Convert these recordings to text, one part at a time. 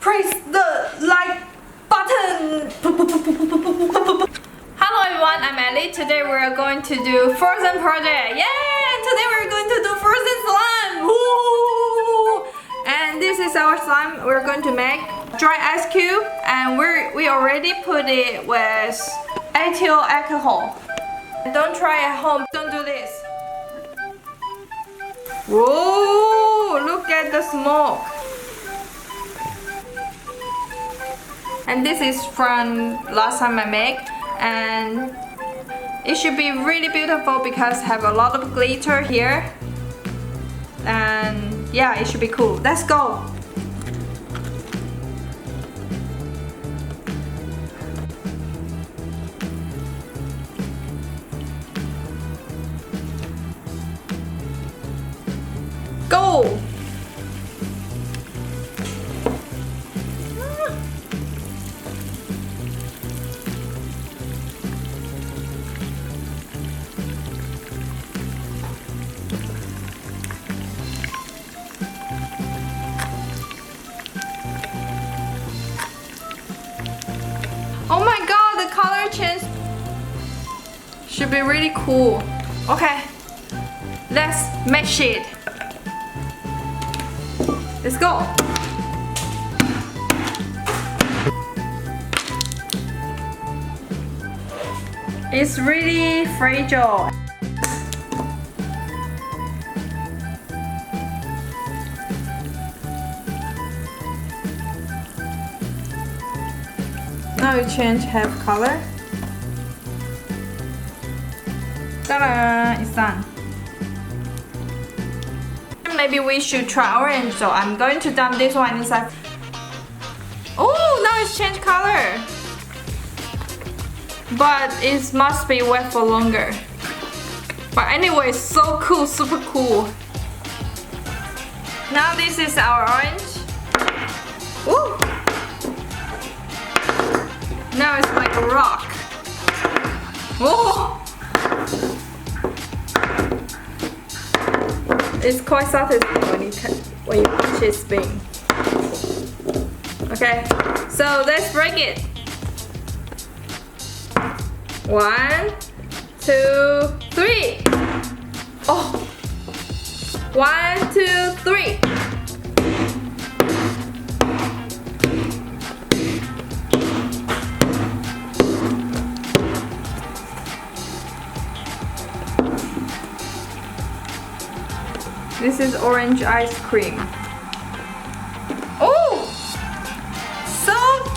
press the like button. Hello everyone, I'm Ellie. Today we're going to do frozen project. Yay! Today we're going to do frozen slime. Woo! And this is our slime we're going to make. Dry ice cube, and we already put it with ethyl alcohol. Don't try at home. Don't do this. Whoa! Look at the smoke. And this is from last time I made, and it should be really beautiful because have a lot of glitter here. And yeah, it should be cool. Let's go. Go! Oh my god, the color change should be really cool. Okay, let's mash it. Let's go. It's really fragile. Now you change half color. Ta-da! It's done. Maybe we should try orange, so I'm going to dump this one inside. Oh, now it's changed color. But it must be wet for longer. But anyway, so cool, super cool. Now this is our orange. Ooh. Now it's like a rock. Oh! It's quite satisfying when you punch it spin. Okay, so let's break it. 1, 2, 3. Oh! 1, 2, 3. This is orange ice cream. Oh! So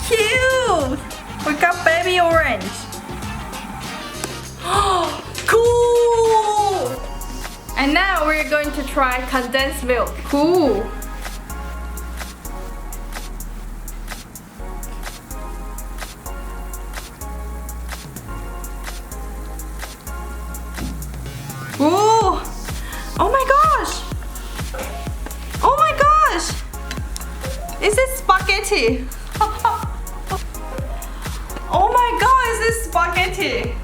cute! We got baby orange. Cool! And now we're going to try condensed milk. Cool! Ooh! Oh my gosh! Oh my gosh! Is it spaghetti? Oh my god, is this spaghetti?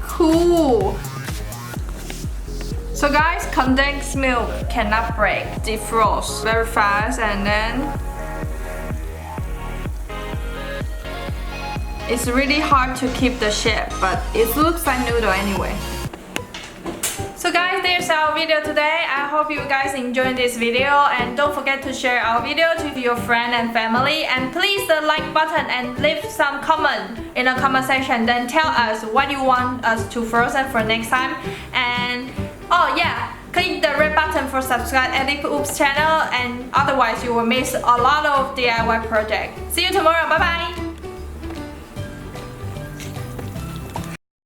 Cool! So guys, condensed milk cannot break. Defrost very fast, and then it's really hard to keep the shape, but it looks like noodle anyway. So guys, there's our video today. I hope you guys enjoyed this video, and don't forget to share our video to your friend and family, and please the like button and leave some comment in the comment section, then tell us what you want us to frozen for next time. And oh yeah, click the red button for subscribe Elieoops channel, and otherwise you will miss a lot of DIY project. See you tomorrow. Bye bye.